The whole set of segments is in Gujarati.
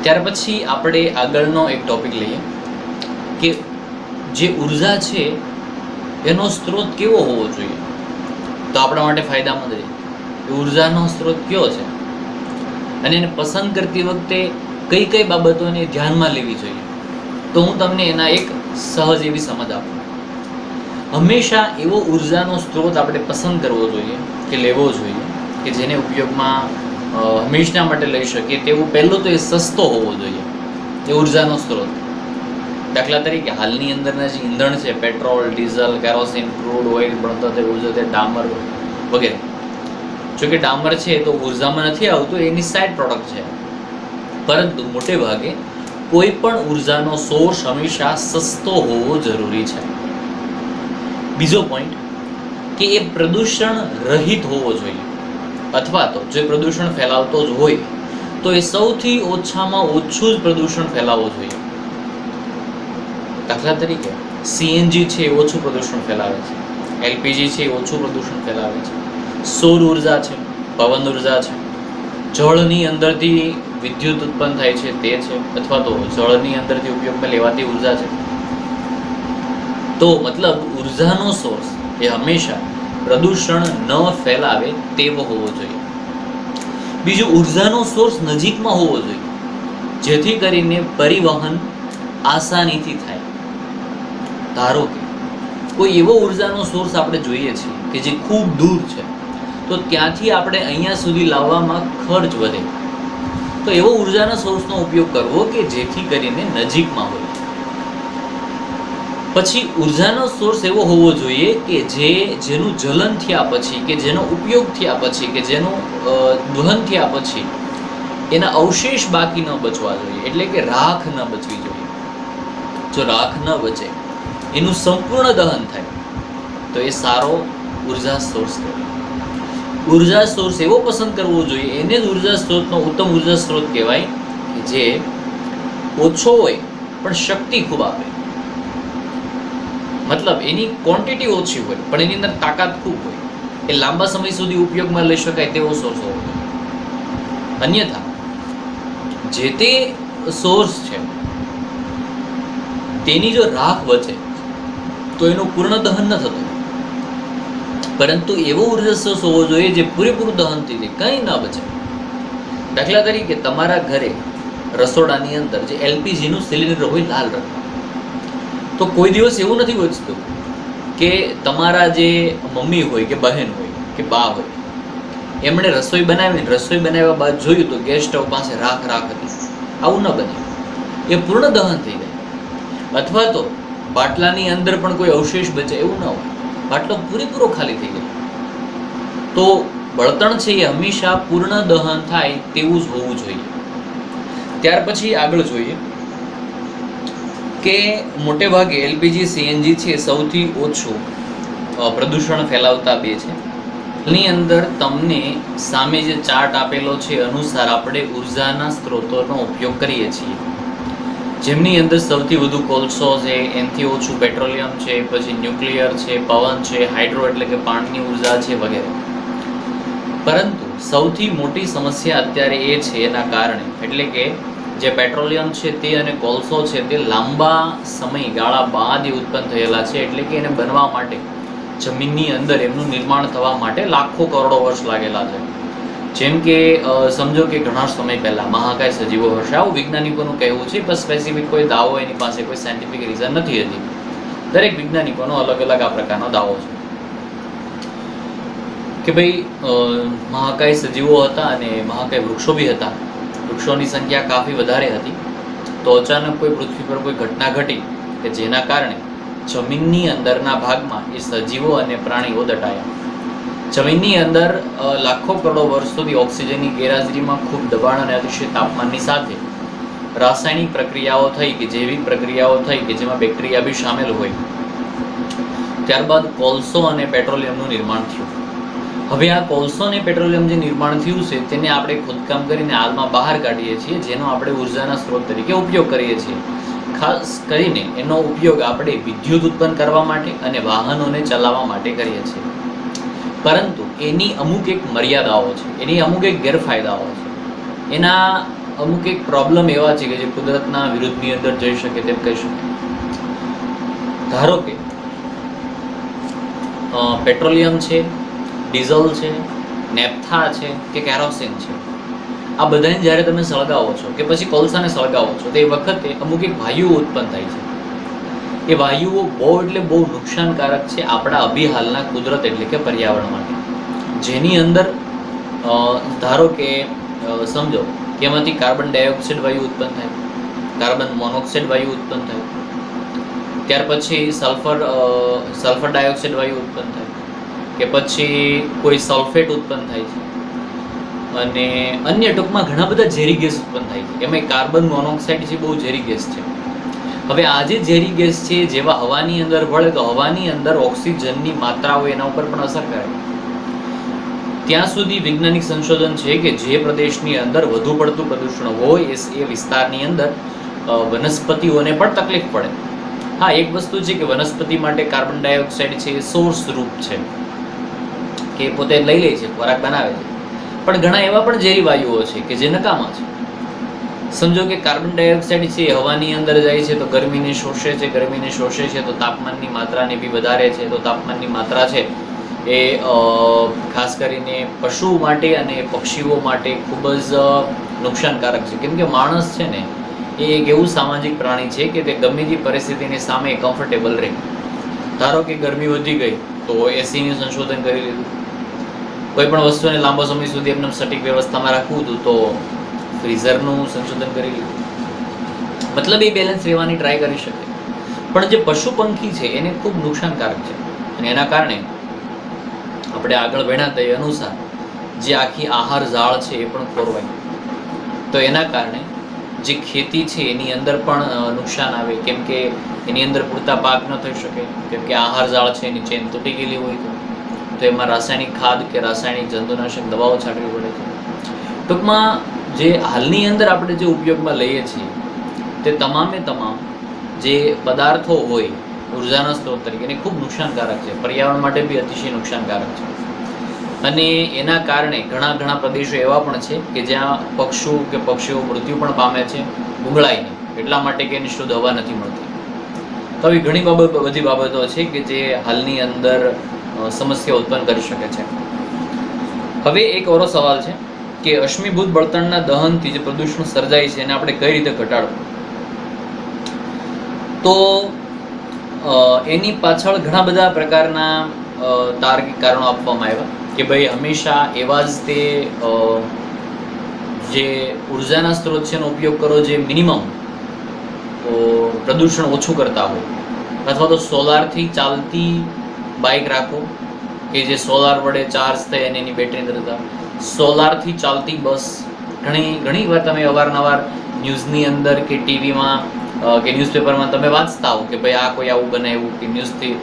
ત્યાર પછી આપણે આગળનો એક ટોપિક લઈએ કે જે ઉર્જા છે એનો સ્ત્રોત કેવો હોવો જોઈએ તો આપણા માટે ફાયદામંદ રહે. એ ઉર્જાનો સ્ત્રોત કયો છે અને એને પસંદ કરતી વખતે કઈ કઈ બાબતોને ધ્યાનમાં લેવી જોઈએ, તો હું તમને એના એક સહજ એવી સમજ આપું. હંમેશા એવો ઉર્જાનો સ્ત્રોત આપણે પસંદ કરવો જોઈએ કે લેવો જોઈએ કે જેને ઉપયોગમાં હંમેશા માટે લઈ શકીએ તેવું. પહેલું તો એ સસ્તો હોવો જોઈએ એ ઉર્જાનો સ્ત્રોત. દાખલા તરીકે હાલની અંદરના જે ઈંધણ છે, petrol, diesel, kerosene, crude oil, બળતણ તેલ, ઉર્જા તેલ, ડામર વગેરે. જો કે ડામર છે તો ઉર્જામાં નથી આવતું, એની સાઇડ પ્રોડક્ટ છે. પરંતુ મોટે ભાગે કોઈ પણ ઉર્જાનો સોર્સ હંમેશા સસ્તો હોવો જરૂરી છે. બીજો પોઈન્ટ કે એ પ્રદૂષણ રહિત હોવો જોઈએ, અથવા તો જે પ્રદૂષણ ફેલાવતો જ હોય તો એ સૌથી ઓછામાં ઓછું જ પ્રદૂષણ ફેલાવવું જોઈએ. દાખલા તરીકે સીએનજી છે એ ઓછું પ્રદૂષણ ફેલાવે છે, એલપીજી છે એ ઓછું પ્રદૂષણ ફેલાવે છે, સૌર ઉર્જા છે, પવન ઉર્જા છે, જળની અંદરથી વિદ્યુત ઉત્પન્ન થાય છે તે છે, અથવા તો જળની અંદરથી ઉપયોગમાં લેવાતી ઉર્જા છે. તો મતલબ ઉર્જાનો સોર્સ એ હંમેશા પ્રદૂષણ ન ફેલાવે તેવો હોવો જોઈએ. બીજું, ઉર્જાનો સોર્સ નજીકમાં હોવો જોઈએ જેથી કરીને પરિવહન આસાનીથી થાય. ધારો કે કોઈ એવો ઉર્જાનો સોર્સ આપણે જોઈએ છીએ કે જે ખૂબ દૂર છે, તો ત્યાંથી આપણે અહીંયા સુધી લાવવામાં ખર્ચ વધે. તો એવો ઉર્જાના સોર્સનો ઉપયોગ કરવો કે જેથી કરીને નજીકમાં હોય. પછી ઉર્જાનો સોર્સ એવો હોવો જોઈએ કે જેનું જલન થયા પછી, કે જેનો ઉપયોગ થયા પછી, કે જેનું દહન થયા પછી એના અવશેષ બાકી ન બચવા જોઈએ, એટલે કે રાખ ન બચવી જોઈએ. જો રાખ ન બચે, એનું સંપૂર્ણ દહન થાય તો એ સારો ઉર્જા સોર્સ કહેવાય. ઉર્જા સોર્સ એવો પસંદ કરવો જોઈએ, એને જ ઉર્જા સ્ત્રોતનો ઉત્તમ ઉર્જા સ્ત્રોત કહેવાય કે જે ઓછો હોય પણ શક્તિ ખૂબ આપે. મતલબ એની ક્વોન્ટિટી ઓછી હોય પણ એની અંદર તાકાત ખૂબ હોય. એ લાંબા સમય સુધી ઉપયોગમાં લઈ શકાય તેવો સોર્સ હોવો જોઈએ. અન્યથા જે તે સોર્સ છે તેની જો રાખ બચે તો એનું પૂર્ણ દહન ન થતું, પરંતુ એવો ઉર્જા સોર્સ હોવો જોઈએ જે પૂરેપૂરું દહન થઈ જાય, કંઈ ન બચે. દાખલા તરીકે તમારા ઘરે રસોડાની અંદર જે એલપીજીનું સિલિન્ડર હોય લાલ રંગનું, તો કોઈ દિવસ એવું નથી બચતું કે તમારા જે મમ્મી હોય કે બહેન હોય કે બા હોય એમણે રસોઈ બનાવ્યા બાદ જોયું તો ગેસ સ્ટવ પાસે રાખ હતી. આવું ન બને, એ પૂર્ણ દહન થઈ જાય. અથવા તો બાટલાની અંદર પણ કોઈ અવશેષ બચે એવું ન હોય, બાટલો પૂરેપૂરો ખાલી થઈ જાય. તો બળતણ છે એ હંમેશા પૂર્ણ દહન થાય તેવું જ હોવું જોઈએ. ત્યાર પછી આગળ જોઈએ કે મોટે ભાગે એલપીજી, સીએનજી છે સૌથી ઓછું પ્રદૂષણ ફેલાવતા બે છે. એની અંદર તમને સામે જે ચાર્ટ આપેલો છે અનુસાર આપણે ઉર્જાના સ્ત્રોતોનો ઉપયોગ કરીએ છીએ, જેમની અંદર સૌથી વધુ કોલસો છે, એનાથી ઓછું પેટ્રોલિયમ છે, પછી ન્યુક્લિયર છે, પવન છે, હાઇડ્રો એટલે કે પાણીની ઉર્જા છે વગેરે. પરંતુ સૌથી મોટી સમસ્યા અત્યારે એ છે એના કારણે, એટલે કે જે પેટ્રોલિયમ છે તે અને કોલસો છે તે લાંબા સમયગાળા બાદ ઉત્પન્ન થયેલા છે, એટલે કે એને બનવા માટે જમીનની અંદર એમનું નિર્માણ થવા માટે લાખો કરોડો વર્ષ લાગેલા છે. જેમ કે સમજો કે ઘણા સમય પહેલા મહાકાય સજીવો હશે, આવું વૈજ્ઞાનિકોનું કહેવું છે. પણ સ્પેસિફિક કોઈ દાવો એની પાસે કોઈ સાયન્ટિફિક રીઝન નથી હતી. દરેક વૈજ્ઞાનિકોનો અલગ અલગ આ પ્રકારનો દાવો છે કે ભાઈ મહાકાય સજીવો હતા અને મહાકાય વૃક્ષો બી હતા. વૃક્ષોની સંખ્યા કાફી વધારે હતી. તો અચાનક કોઈ પૃથ્વી પર કોઈ ઘટના ઘટી કે જેના કારણે જમીનની અંદરના ભાગમાં એ સજીવો અને પ્રાણીઓ દટાયા. જમીનની અંદર લાખો કરોડો વર્ષ સુધી ઓક્સિજનની ગેરહાજરીમાં ખૂબ દબાણ અને અતિશય તાપમાનની સાથે રાસાયણિક પ્રક્રિયાઓ થઈ કે જૈવિક પ્રક્રિયાઓ થઈ કે જેમાં બેક્ટેરિયા બી સામેલ હોય. ત્યારબાદ કોલસો અને પેટ્રોલિયમનું નિર્માણ થયું. હવે આ કોલસો અને પેટ્રોલિયમ જે નિર્માણ થયું છે તેને આપણે ખોદકામ કરીને હાલમાં બહાર કાઢીએ છીએ, જેનો આપણે ઉર્જાના સ્ત્રોત તરીકે ઉપયોગ કરીએ છીએ. ખાસ કરીને એનો ઉપયોગ આપણે વિદ્યુત ઉત્પન્ન કરવા માટે અને વાહનોને ચલાવવા માટે કરીએ છીએ. પરંતુ એની અમુક એક મર્યાદાઓ છે, એની અમુક એક ગેરફાયદાઓ છે. એના અમુક એક પ્રોબ્લેમ એવા છે કે જે કુદરતના વિરુદ્ધની અંદર જઈ શકે તેમ કહી શકાય. ધારો કે પેટ્રોલિયમ છે, ડીઝલ છે, નેપ્થા છે કે કેરોસીન છે, આ બધાને જ્યારે તમે સળગાવો છો કે પછી કોલસાને સળગાવો છો તો એ વખતે અમુક એક વાયુઓ ઉત્પન્ન થાય છે. એ વાયુઓ બહુ એટલે બહુ નુકસાનકારક છે આપણા અભિહાલના કુદરત એટલે કે પર્યાવરણ માટે. જેની અંદર ધારો કે સમજો કે એમાંથી કાર્બન ડાયોક્સાઇડ વાયુ ઉત્પન્ન થાય, કાર્બન મોનોક્સાઇડ વાયુ ઉત્પન્ન થાય, ત્યાર પછી સલ્ફર ડાયોક્સાઇડ વાયુ ઉત્પન્ન થાય, કે પછી કોઈ સલ્ફેટ ઉત્પન્ન થાય છે, અને અન્ય ટૂંકમાં ઘણા બધા ઝેરી ગેસ ઉત્પન્ન થાય છે. એમાં કાર્બન મોનોક્સાઇડ છે બહુ ઝેરી ગેસ છે. હવે આ જે ઝેરી ગેસ છે જેવા હવાની અંદર ભળે તો હવાની અંદર ઓક્સિજનની માત્રા હોય એના ઉપર પણ અસર કરે. ત્યાં સુધી વૈજ્ઞાનિક સંશોધન છે કે જે પ્રદેશની અંદર વધુ પડતું પ્રદૂષણ હોય એ વિસ્તારની અંદર વનસ્પતિઓને પણ તકલીફ પડે. હા, એક વસ્તુ છે કે વનસ્પતિ માટે કાર્બન ડાયોક્સાઇડ છે એ સોર્સ રૂપ છે કે પોતે લઈ લે છે, ખોરાક બનાવે છે, પણ ઘણા એવા પણ ઝેરી વાયુઓ છે કે જે નકામા છે. સમજો કે કાર્બન ડાયોક્સાઇડ છે એ હવાની અંદર જાય છે તો ગરમીને શોષે છે, ગરમીને શોષે છે તો તાપમાનની માત્રાને બી વધારે છે. તો તાપમાનની માત્રા છે એ ખાસ કરીને પશુ માટે અને પક્ષીઓ માટે ખૂબ જ નુકસાનકારક છે. કેમ કે માણસ છે ને એ એક એવું સામાજિક પ્રાણી છે કે તે ગમે તે પરિસ્થિતિની સામે કમ્ફર્ટેબલ રહે. ધારો કે ગરમી વધી ગઈ તો એસીનું સંશોધન કરી લીધું. કોઈ પણ વસ્તુને લાંબો સમય સુધી એમને સટીક વ્યવસ્થામાં રાખવું હતું તો ફ્રીઝરનું સંશોધન કરી લીધું. મતલબ એ બેલેન્સ રહેવાની ટ્રાય કરી શકે. પણ જે પશુ પંખી છે એને ખૂબ નુકસાનકારક છે, અને એના કારણે આપણે આગળ ભણ્યા તે અનુસાર જે આખી આહાર ઝાડ છે એ પણ ખોરવાય. તો એના કારણે જે ખેતી છે એની અંદર પણ નુકસાન આવે, કેમ કે એની અંદર પૂરતા પાક ન થઈ શકે, કેમ કે આહાર ઝાડ છે એની ચેન તૂટી ગયેલી હોય તો એમાં રાસાયણિક ખાદ કે રાસાયણિક જંતુનાશક દવાઓ છાંટવી પડે છે. ટૂંકમાં જે હાલની અંદર આપણે જે ઉપયોગમાં લઈએ છીએ તે તમામે તમામ જે પદાર્થો હોય ઉર્જાના સ્ત્રોત તરીકે એને ખૂબ નુકસાનકારક છે, પર્યાવરણ માટે બી અતિશય નુકસાનકારક છે. અને એના કારણે ઘણા પ્રદેશો એવા પણ છે કે જ્યાં પક્ષીઓ મૃત્યુ પણ પામે છે ગુંગળાઈને, એટલા માટે કે એની શુદ્ધ હવા નથી મળતી. તો આવી ઘણી બધી બાબતો છે કે જે હાલની અંદર સમસ્યા ઉત્પન્ન કરી શકે છે. હવે એક ઓરો સવાલ છે કે અશ્મિભૂત બળતણના દહનથી જે પ્રદૂષણ સર્જાય છે એને આપણે કઈ રીતે ઘટાડવું. તો એની પાછળ ઘણા બધા પ્રકારના તાર્કિક કારણો આપવામાં આવ્યા કે ભાઈ હંમેશા એવા જ તે જે ઉર્જાના સ્ત્રોત છે એનો ઉપયોગ કરો જે મિનિમમ પ્રદૂષણ ઓછું કરતા હોય, અથવા તો સોલારથી ચાલતી બાઇક રાખો કે જે સોલાર વડે ચાર્જ થાય અને એની બેટરી અંદર સોલારથી ચાલતી બસ. ઘણી વાર તમે અવારનવાર ન્યૂઝની અંદર કે ટીવીમાં કે ન્યૂઝપેપરમાં તમે વાંચતા હો કે ભાઈ આ કોઈ આવું બનાવ્યું કે ન્યૂઝથી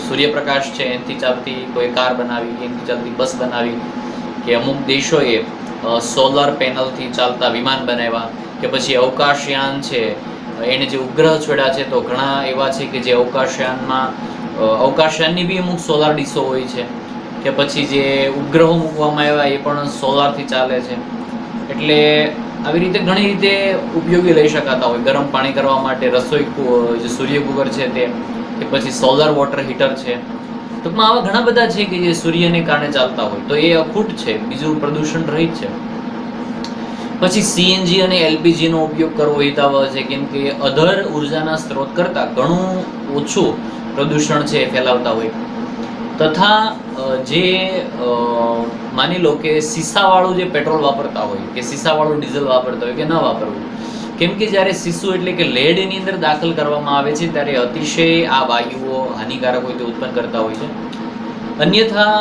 સૂર્યપ્રકાશ છે એનાથી ચાલતી કોઈ કાર બનાવી, એનાથી ચાલતી બસ બનાવી, કે અમુક દેશોએ સોલર પેનલથી ચાલતા વિમાન બનાવ્યા, કે પછી અવકાશયાન છે એને જે ઉપગ્રહ છોડ્યા છે તો ઘણા એવા છે કે જે અવકાશયાનની બી અમુક સોલાર ડીશો હોય છે, કે પછી જે ઉપગ્રહો મૂકવામાં આવ્યા એ પણ સોલારથી ચાલે છે. એટલે આવી રીતે ઘણી રીતે ઉપયોગી લઈ શકાતા હોય. ગરમ પાણી કરવા માટે રસોઈ જે સૂર્ય કુકર છે તે, કે પછી સોલર વોટર હીટર છે. ટૂંકમાં આવા ઘણા બધા છે કે જે સૂર્યને કારણે ચાલતા હોય, તો એ અખૂટ છે, બીજું પ્રદૂષણ રહિત છે. પછી સીએનજી અને એલપીજીનો ઉપયોગ કરવો હિતાવહ છે, કેમ કે અધર ઉર્જાના સ્ત્રોત કરતાં ઘણું ઓછું પ્રદૂષણ છે એ ફેલાવતા હોય. તથા જે માની લો કે સીસાવાળું જે પેટ્રોલ વાપરતા હોય કે સીસાવાળું ડીઝલ વાપરતા હોય કે ન વાપરવું, કેમ કે જ્યારે સીસું એટલે કે લેડ એની અંદર દાખલ કરવામાં આવે છે ત્યારે અતિશય આ વાયુઓ હાનિકારક હોય તે ઉત્પન્ન કરતા હોય છે. અન્યથા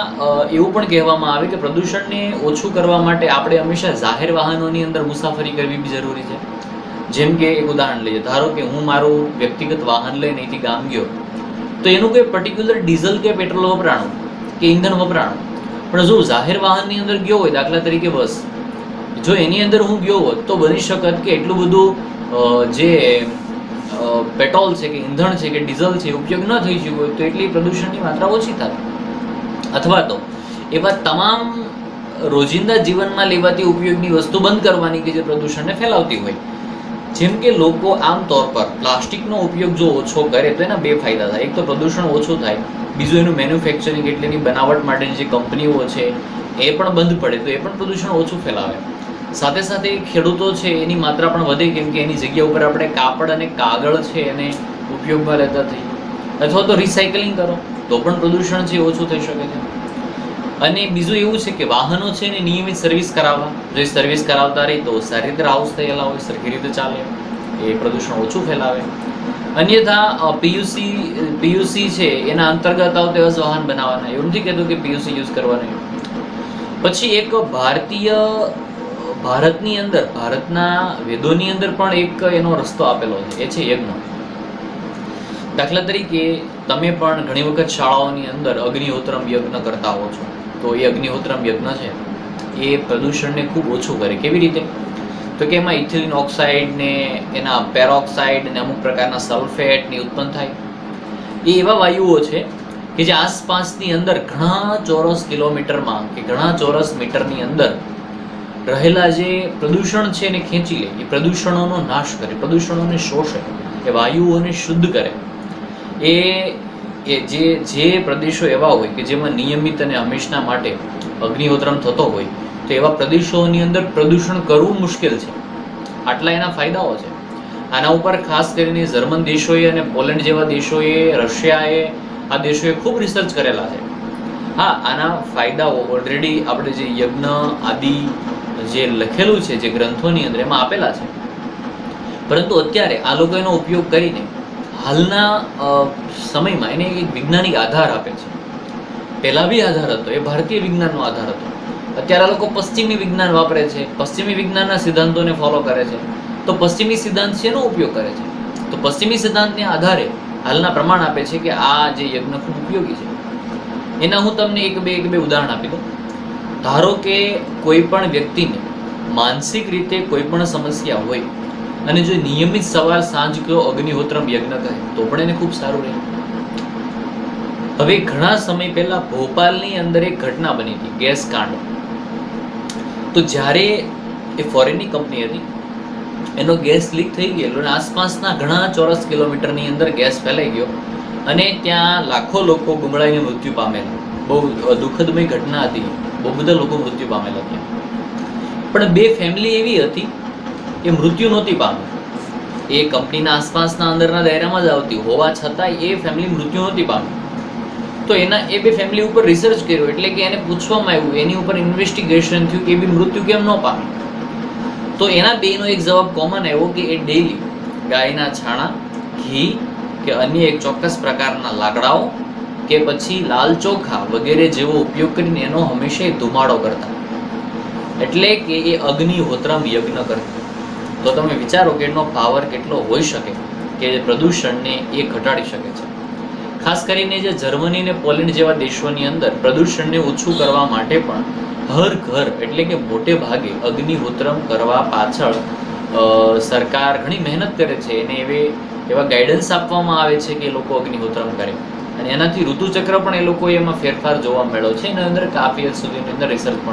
એવું પણ કહેવામાં આવે કે પ્રદૂષણને ઓછું કરવા માટે આપણે હંમેશા જાહેર વાહનોની અંદર મુસાફરી કરવી બી જરૂરી છે. જેમ કે એક ઉદાહરણ લઈએ, ધારો કે હું મારું વ્યક્તિગત વાહન લઈને અહીંથી ગામ ગયો તો એનું કોઈ પર્ટિક્યુલર ડીઝલ કે પેટ્રોલ વપરાણું કે ઈંધણ વપરાણું, પણ જો જાહેર વાહનની અંદર ગયો હોય, દાખલા તરીકે બસ, જો એની અંદર હું ગયો હોત તો બની શકત કે એટલું બધું જે પેટ્રોલ છે કે ઈંધણ છે કે ડીઝલ છે ઉપયોગ ન થઈ ગયું હોય તો એટલી પ્રદૂષણની માત્રા ઓછી થાય. અથવા તો એવા તમામ રોજિંદા જીવનમાં લેવાતી ઉપયોગની વસ્તુ બંધ કરવાની કે જે પ્રદૂષણને ફેલાવતી હોય. જેમ કે લોકો આમતોર પર પ્લાસ્ટિકનો ઉપયોગ જો ઓછો કરે તો એના બે ફાયદા થાય. એક તો પ્રદૂષણ ઓછું થાય, બીજું એનું મેન્યુફેક્ચરિંગ એટલે એની બનાવટ માટેની જે કંપનીઓ છે એ પણ બંધ પડે તો એ પણ પ્રદૂષણ ઓછું ફેલાવે. સાથે સાથે ખેડૂતો છે એની માત્રા પણ વધે, કેમ કે એની જગ્યા ઉપર આપણે કાપડ અને કાગળ છે એને ઉપયોગમાં લેતા થઈએ, અથવા તો રિસાયકલિંગ કરો તો પણ પ્રદૂષણ છે ઓછું થઈ શકે છે. અને બીજું એવું છે કે વાહનો છે એને નિયમિત સર્વિસ કરાવવા, જો એ સર્વિસ કરાવતા રહી તો સારી રીતે હાઉસ થયેલા હોય, સરખી રીતે ચાલે, એ પ્રદૂષણ ઓછું ફેલાવે. અન્યથા પીયુસી છે એના અંતર્ગત આવતા એવા જ વાહન બનાવવાના, એવું નથી કહેતું કે પીયુસી યુઝ કરવાનું. પછી એક ભારતની અંદર, ભારતના વેદોની અંદર પણ એક એનો રસ્તો આપેલો છે, એ છે યજ્ઞ. દાખલા તરીકે તમે પણ ઘણી વખત શાળાઓની અંદર અગ્નિહોત્રમ યજ્ઞ કરતા હો છો, તો એ અગ્નિહોત્રમ યજ્ઞ છે એ પ્રદૂષણને ખૂબ ઓછું કરે. કેવી રીતે? તો કે એમાં ઇથિલિન ઓક્સાઇડ ને એના પેરોક્સાઇડ ને અમુક પ્રકારના સલ્ફેટ ની ઉત્પન્ન થાય. એ એવા વાયુઓ છે કે જે આસપાસની અંદર ઘણા ચોરસ કિલોમીટરમાં કે ઘણા ચોરસ મીટરની અંદર રહેલા જે પ્રદૂષણ છે એને ખેંચી લે, એ પ્રદૂષણોનો નાશ કરે, પ્રદૂષણોને શોષે, એ વાયુઓને શુદ્ધ કરે. એ જે પ્રદેશો એવા હોય કે જેમાં નિયમિત અને હંમેશના માટે અગ્નિહોત્રમ થતો હોય તો એવા પ્રદેશોની અંદર પ્રદૂષણ કરવું મુશ્કેલ છે. આટલા એના ફાયદાઓ છે. આના ઉપર ખાસ કરીને જર્મન દેશોએ અને પોલેન્ડ જેવા દેશોએ, રશિયાએ, આ દેશોએ ખૂબ રિસર્ચ કરેલા છે. હા, આના ફાયદાઓ ઓલરેડી આપણે જે યજ્ઞ આદિ જે લખેલું છે જે ગ્રંથોની અંદર એમાં આપેલા છે. પરંતુ અત્યારે આ લોકો એનો ઉપયોગ કરીને હાલના સમયમાં એને એક વૈજ્ઞાનિક આધાર આપે છે. પહેલા બી આધાર હતો, એ ભારતીય વિજ્ઞાનનો આધાર હતો. અત્યારે આ લોકો પશ્ચિમી વિજ્ઞાન વાપરે છે, પશ્ચિમી વિજ્ઞાનના સિદ્ધાંતોને ફોલો કરે છે. તો પશ્ચિમી સિદ્ધાંત શેનો ઉપયોગ કરે છે? તો પશ્ચિમી સિદ્ધાંતને આધારે હાલના પ્રમાણ આપે છે કે આ જે યજ્ઞ ખૂબ ઉપયોગી છે. એના હું તમને એક બે ઉદાહરણ આપી દઉં. ધારો કે કોઈ પણ વ્યક્તિને માનસિક રીતે કોઈ પણ સમસ્યા હોય અને જો નિયમિત સવાર સાંજ કયો અગ્નિહોત્રમ યજ્ઞ કરે તો પણ એને ખૂબ સારું રહે. હવે ઘણા સમય પહેલા ભોપાલની અંદર એક ઘટના બની હતી, ગેસ કાંડ. તો જ્યારે એ ફોરેનની કંપની હતી, એનો ગેસ લીક થઈ ગયેલો અને આસપાસના ઘણા ચોરસ કિલોમીટરની અંદર ગેસ ફેલાઈ ગયો અને ત્યાં લાખો લોકો ગુંગળાઈને મૃત્યુ પામેલા. બહુ દુઃખદમય ઘટના હતી, બહુ બધા લોકો મૃત્યુ પામેલા ત્યાં. પણ બે ફેમિલી એવી હતી એ મૃત્યુ નહોતી પામી, એ કંપનીના આસપાસના અંદરના દાયરામાં જ આવતી હોવા છતાં એ ફેમિલી મૃત્યુ નહોતી પામી. તો એ બે ફેમિલી ઉપર રિસર્ચ કર્યો, એટલે કે એને પૂછવામાં આવ્યું, એની ઉપર ઇન્વેસ્ટિગેશન થયું કે એ બી મૃત્યુ કેમ ન પામી. તો એના બેનો એક જવાબ કોમન આવ્યો કે એ ડેઈલી ગાયના છાણા, ઘી કે અન્ય એક ચોક્કસ પ્રકારના લાકડાઓ કે પછી લાલ ચોખા વગેરે જેવો ઉપયોગ કરીને એનો હંમેશા ધુમાડો કરતા, એટલે કે એ અગ્નિહોત્રમ યજ્ઞ કરતા. તો તમે વિચારો કે એનો પાવર કેટલો હોઈ શકે કે પ્રદૂષણને એ ઘટાડી શકે છે. ખાસ કરીને જે જર્મની અને પોલેન્ડ જેવા દેશોની અંદર પ્રદૂષણને ઓછું કરવા માટે પણ હર ઘર એટલે કે મોટે ભાગે અગ્નિહોત્રમ કરવા પાછળ સરકાર ઘણી મહેનત કરે છે અને એવા ગાઈડન્સ આપવામાં આવે છે કે એ લોકો અગ્નિહોત્રમ કરે અને એનાથી ઋતુચક્ર પણ એ લોકો એમાં ફેરફાર જોવા મળ્યો છે. એના અંદર કાફી હદ સુધીની અંદર રિસર્ચ પણ